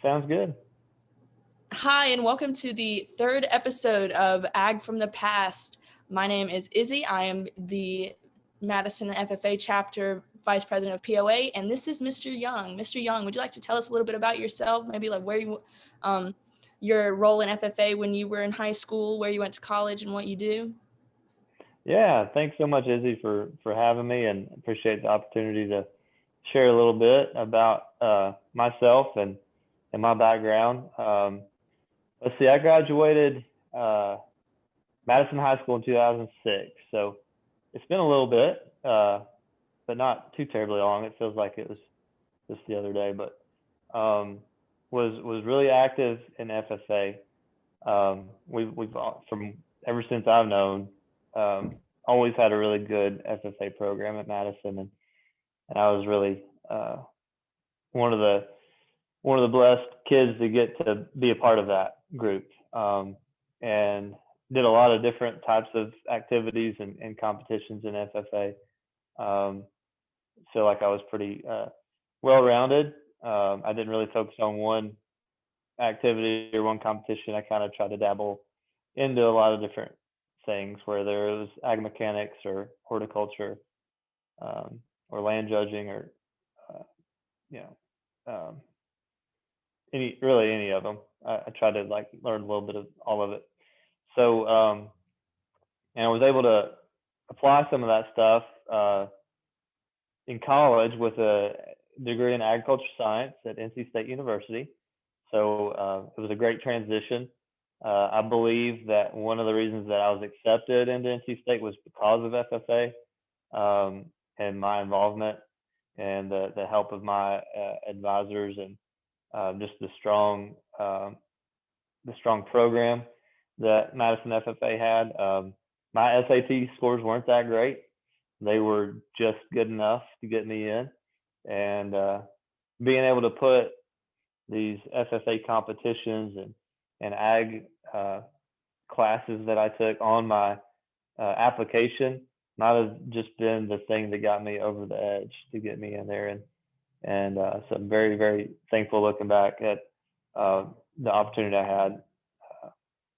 Sounds good. Hi, and welcome to the third episode of Ag from the Past. My name is Izzy. I am the Madison FFA Chapter Vice President of POA, and this is Mr. Young. Mr. Young, would you like to tell us a little bit about yourself? Maybe like your role in FFA when you were in high school, where you went to college, and what you do? Yeah, thanks so much, Izzy, for having me, and appreciate the opportunity to share a little bit about myself and my background. Let's see, I graduated uh, Madison High School in 2006, so it's been a little bit, but not too terribly long. It feels like it was just the other day, but um, was really active in FFA. We've from ever since I've known, um, always had a really good FFA program at Madison, and I was really one of the one of the blessed kids to get to be a part of that group, and did a lot of different types of activities and competitions in FFA. Um, feel like I was pretty well rounded. I didn't really focus on one activity or one competition. I kind of tried to dabble into a lot of different things, whether it was ag mechanics or horticulture, or land judging, or uh, you know um, any of them. I tried to like learn a little bit of all of it. So and I was able to apply some of that stuff in college with a degree in agriculture science at NC State University. So it was a great transition. I believe that one of the reasons that I was accepted into NC State was because of FFA, and my involvement and the help of my advisors, and just the strong program that Madison FFA had. My SAT scores weren't that great. They were just good enough to get me in, and being able to put these FFA competitions and ag classes that I took on my application might have just been the thing that got me over the edge to get me in there, and so I'm very very thankful looking back at uh, the opportunity I had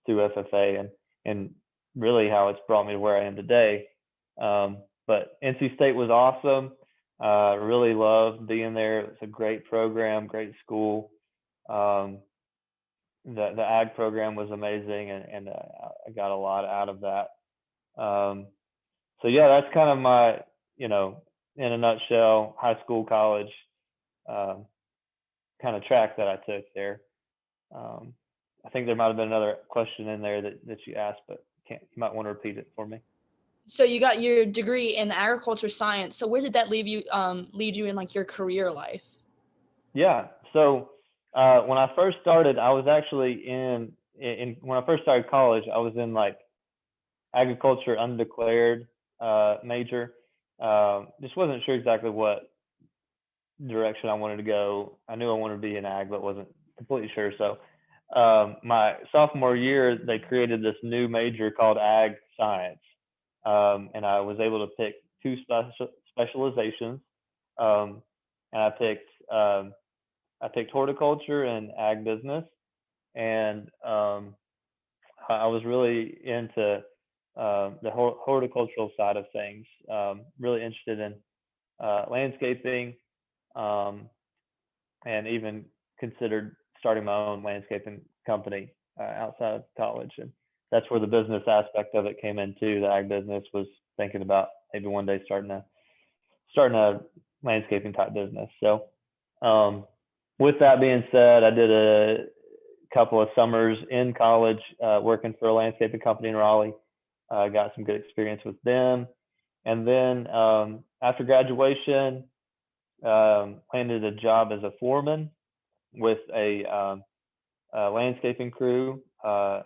through FFA, and really how it's brought me to where I am today. But NC State was awesome. Really loved being there. It was a great program, great school. Um, the ag program was amazing, and I got a lot out of that. Um, so yeah, that's kind of my, in a nutshell, high school, college, um, kind of track that I took there. Um, I think there might have been another question in there that you asked, but can't, you might want to repeat it for me. So you got your degree in agriculture science. So where did that lead you in like your career life? Yeah. So when I first started, I was actually in when I first started college, I was in like agriculture undeclared major. Just wasn't sure exactly what direction I wanted to go. I knew I wanted to be in ag, but wasn't completely sure. So my sophomore year, they created this new major called ag science, and I was able to pick two specializations, um, and I picked horticulture and ag business, and I was really into the horticultural side of things. Really interested in landscaping, um, and even considered starting my own landscaping company outside of college. And that's where the business aspect of it came into. The ag business was thinking about maybe one day starting a landscaping type business. So um, with that being said, I did a couple of summers in college working for a landscaping company in Raleigh. Got some good experience with them. And then after graduation, landed a job as a foreman with a landscaping crew, a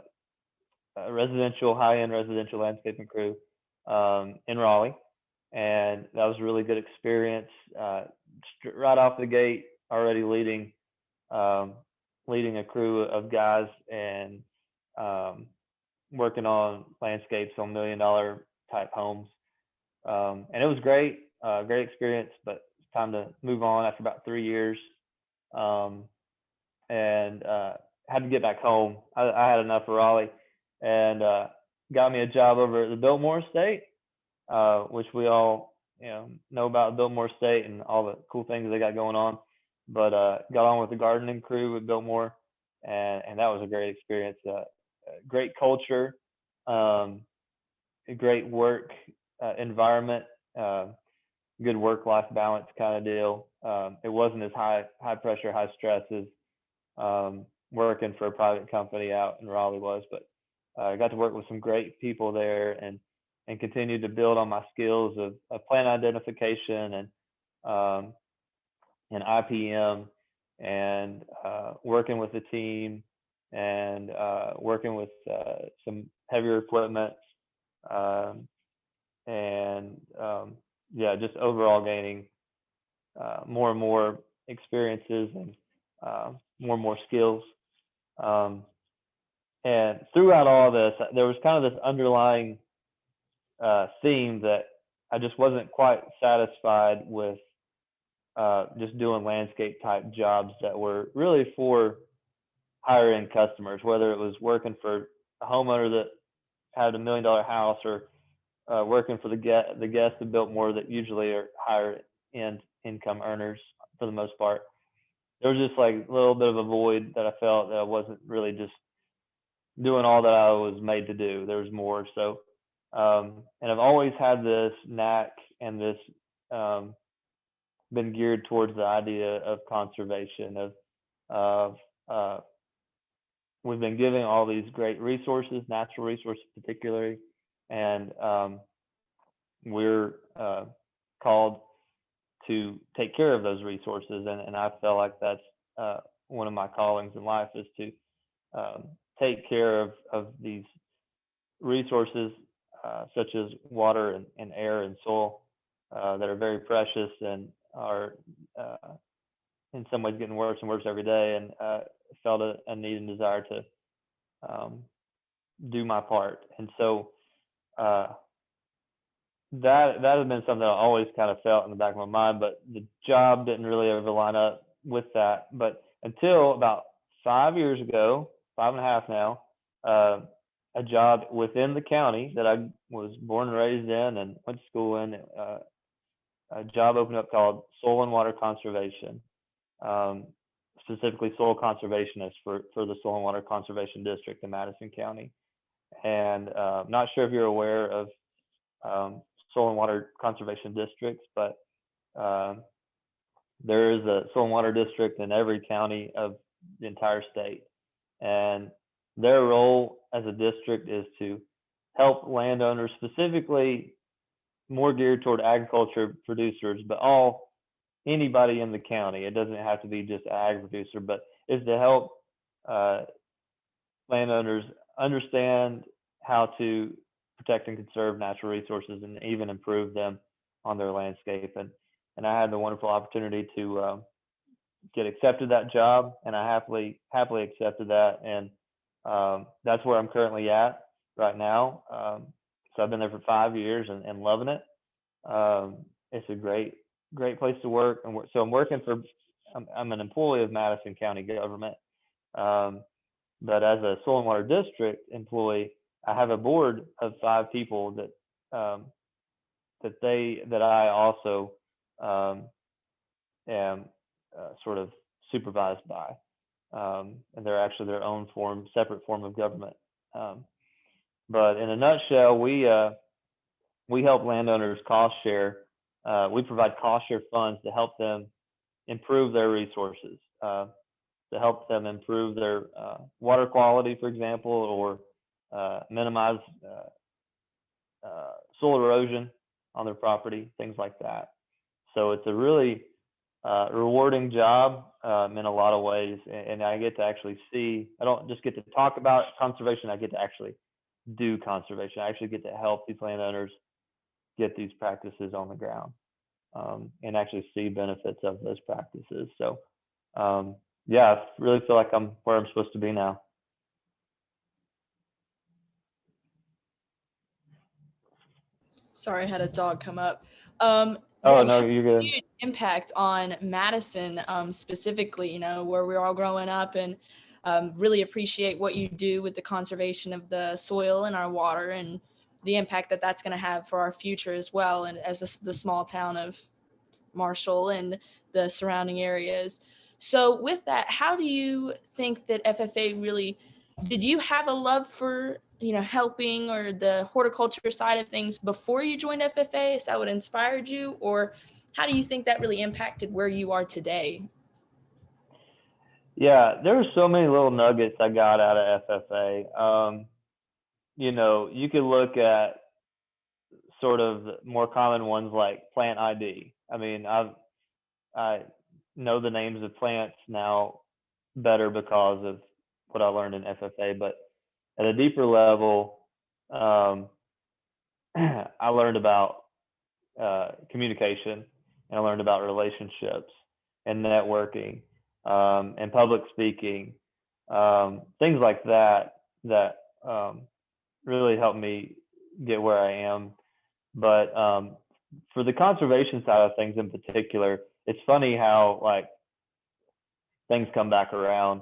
high-end residential landscaping crew in Raleigh, and that was a really good experience. Right off the gate, already um, leading a crew of guys and um, working on landscapes on $1 million type homes, and it was great, great experience. But it's time to move on after about 3 years. Um, and had to get back home. I had enough of Raleigh, and got me a job over at the Biltmore Estate, which we all know about Biltmore Estate and all the cool things they got going on. But got on with the gardening crew at Biltmore, and that was a great experience. Great culture, a great work environment, good work-life balance kind of deal. It wasn't as high pressure, high stress as working for a private company out in Raleigh was, but I got to work with some great people there and continued to build on my skills of plant identification and IPM and working with the team and working with some heavier equipment and just overall gaining more and more experiences and more and more skills. And throughout all this, there was kind of this underlying theme that I just wasn't quite satisfied with just doing landscape type jobs that were really for higher end customers, whether it was working for a homeowner that had $1 million house or working for the guests of Biltmore that usually are higher end income earners for the most part. There was just like a little bit of a void that I felt that I wasn't really just doing all that I was made to do. There was more. So, and I've always had this knack and this been geared towards the idea of conservation of we've been giving all these great resources, natural resources particularly, and we're called to take care of those resources. And I feel like that's one of my callings in life is to take care of these resources such as water and air and soil that are very precious and are in some ways getting worse and worse every day, and felt a need and desire to do my part. And so that has been something I always kind of felt in the back of my mind, but the job didn't really ever line up with that. But until about 5 years ago, 5.5 now, a job within the county that I was born and raised in and went to school in, a job opened up called Soil and Water Conservation, specifically soil conservationist for the Soil and Water Conservation District in Madison County. And not sure if you're aware of soil and water conservation districts, but there is a soil and water district in every county of the entire state. And their role as a district is to help landowners, specifically more geared toward agriculture producers, but anybody in the county. It doesn't have to be just ag producer, but is to help landowners understand how to protect and conserve natural resources and even improve them on their landscape. And I had the wonderful opportunity to get accepted that job, and I happily accepted that. And that's where I'm currently at right now. So I've been there for 5 years and loving it. It's a great place to work. And so I'm an employee of Madison County government. But as a soil and water district employee, I have a board of 5 people that I also am sort of supervised by, and they're actually their own separate form of government. But in a nutshell, we help landowners cost share. We provide cost share funds to help them improve their resources, to help them improve their water quality, for example, or minimize soil erosion on their property, things like that. So it's a really rewarding job in a lot of ways, and I get to actually see. I don't just get to talk about conservation. I get to actually do conservation. I actually get to help these landowners get these practices on the ground and actually see benefits of those practices. So I really feel like I'm where I'm supposed to be now. Sorry, I had a dog come up. Yeah, Oh you no, had you're a good. huge impact on Madison, specifically, where we're all growing up, and really appreciate what you do with the conservation of the soil and our water, and the impact that that's going to have for our future as well, and as the small town of Marshall and the surrounding areas. So with that, how do you think that FFA really, did you have a love for, helping or the horticulture side of things before you joined FFA? Is that what inspired you? Or how do you think that really impacted where you are today? Yeah, there were so many little nuggets I got out of FFA. You could look at sort of the more common ones like plant ID. I mean, I know the names of plants now better because of what I learned in FFA, but at a deeper level, um, I learned about communication, and I learned about relationships and networking, and public speaking, things like that that really helped me get where I am. But for the conservation side of things in particular, it's funny how like things come back around.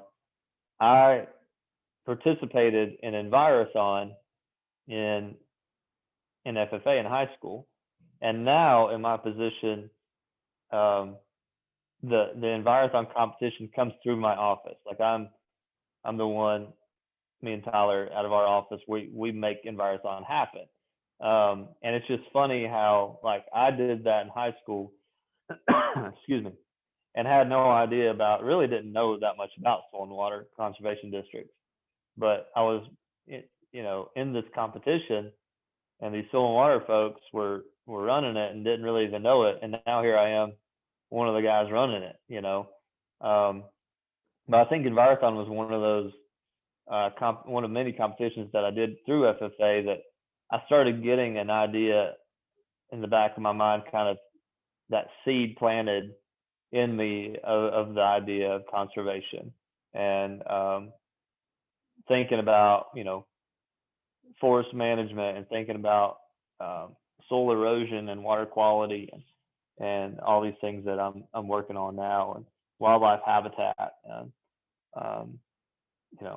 I participated in Envirothon in FFA in high school, and now in my position, um, the Envirothon competition comes through my office. Like I'm the one, me and Tyler out of our office, we make Envirothon happen. And it's just funny how like I did that in high school, excuse me, and had no idea about, really didn't know that much about soil and water conservation districts. But I was, in this competition, and these soil and water folks were running it and didn't really even know it. And now here I am, one of the guys running it. Um, but I think Envirothon was one of those one of many competitions that I did through FFA that I started getting an idea in the back of my mind, kind of that seed planted in me of the idea of conservation, and thinking about forest management, and thinking about soil erosion and water quality, and all these things that I'm working on now, and wildlife habitat, and um,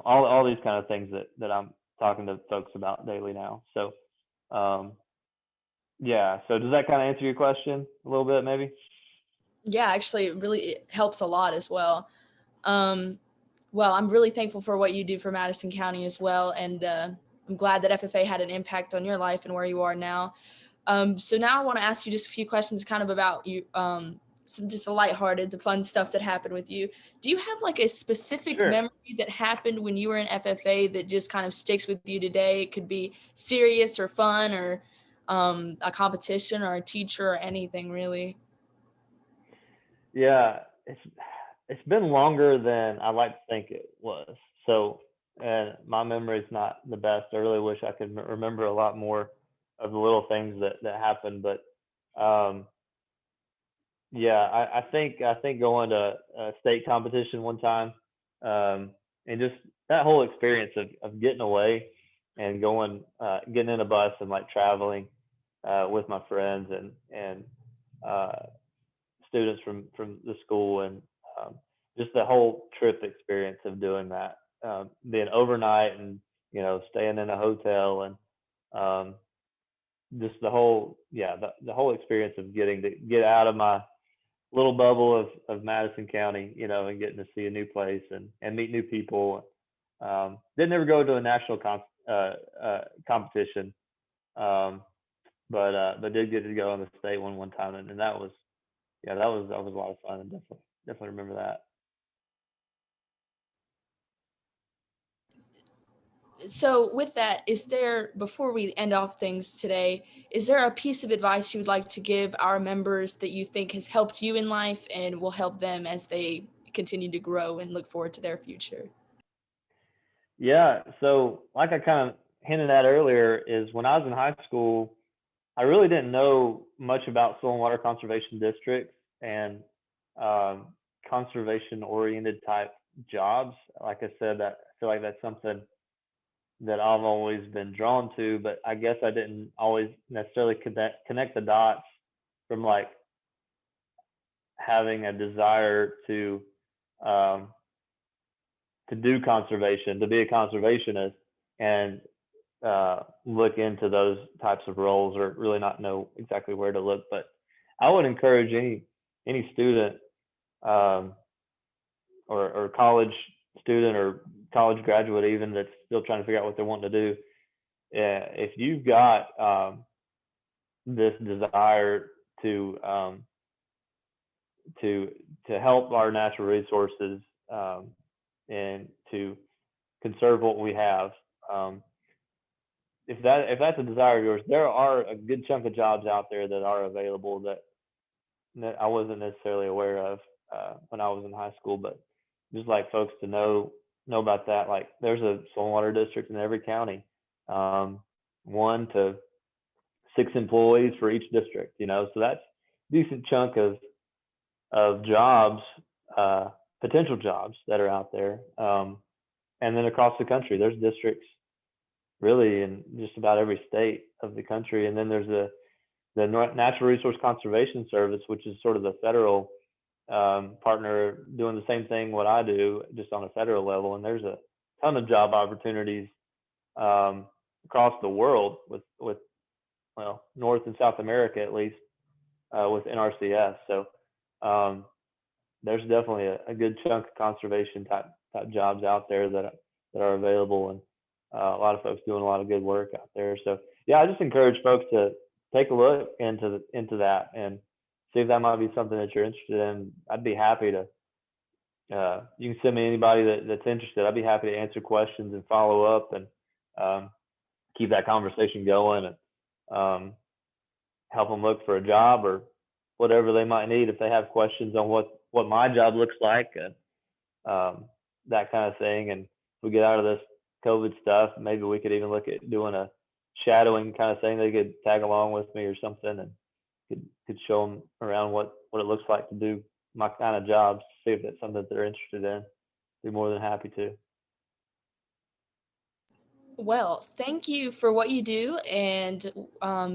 all these kind of things that I'm talking to folks about daily now. So um, yeah. So does that kind of answer your question a little bit, maybe? Yeah, actually, it helps a lot as well. Um, well, I'm really thankful for what you do for Madison County as well, and I'm glad that FFA had an impact on your life and where you are now. So now I want to ask you just a few questions, kind of about you, some just a lighthearted, the fun stuff that happened with you. Do you have like a specific Sure. memory that happened when you were in FFA that just kind of sticks with you today? It could be serious or fun, or a competition or a teacher or anything really. Yeah. It's been longer than I like to think it was. So, and my memory is not the best. I really wish I could remember a lot more of the little things that happened. But um, yeah, I think going to a state competition one time, and just that whole experience of getting away and going, getting in a bus and like traveling with my friends, and uh, students from the school, and um, just the whole trip experience of doing that, being overnight, and staying in a hotel, and um, just the whole experience of getting to get out of my little bubble of Madison County, and getting to see a new place, and meet new people. Didn't ever go to a national competition, um, but did get to go on the state one time, and that was, yeah, that was a lot of fun, and definitely remember that. So with that, is there, before we end off things today, is there a piece of advice you would like to give our members that you think has helped you in life and will help them as they continue to grow and look forward to their future? Yeah, so like I kind of hinted at earlier, is when I was in high school, I really didn't know much about soil and water conservation districts, and um, conservation oriented type jobs. Like I said, that I feel like that's something that I've always been drawn to, but I guess I didn't always necessarily connect the dots from like having a desire um, to do conservation, to be a conservationist, and look into those types of roles, or really not know exactly where to look. But I would encourage any student, um, or college student or college graduate even, that's still trying to figure out what they want to do. If you've got this desire to to to help our natural resources, and to conserve what we have. If that's a desire of yours, there are a good chunk of jobs out there that are available that I wasn't necessarily aware of when I was in high school. But just like folks to know about that, like there's a stormwater district in every county, 1 to 6 employees for each district. So that's a decent chunk of jobs, potential jobs that are out there. And then across the country, there's districts really in just about every state of the country. And then there's the Natural Resource Conservation Service, which is sort of the federal partner doing the same thing what I do, just on a federal level. And there's a ton of job opportunities across the world with North and South America at least, with NRCS. So there's definitely a good chunk of conservation type jobs out there that are available, and a lot of folks doing a lot of good work out there. So yeah, I just encourage folks to take a look into that and see if that might be something that you're interested in. I'd be happy to. You can send me anybody that's interested. I'd be happy to answer questions and follow up, and keep that conversation going, and help them look for a job or whatever they might need. If they have questions on what my job looks like, and that kind of thing. And if we get out of this COVID stuff, maybe we could even look at doing a shadowing kind of thing. They could tag along with me or something, and could show them around what it looks like to do my kind of jobs, see if that's something that they're interested in. Be more than happy to. Well, thank you for what you do, and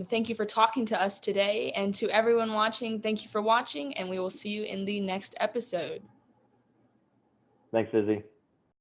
thank you for talking to us today. And to everyone watching, thank you for watching, and we will see you in the next episode. Thanks, Izzy.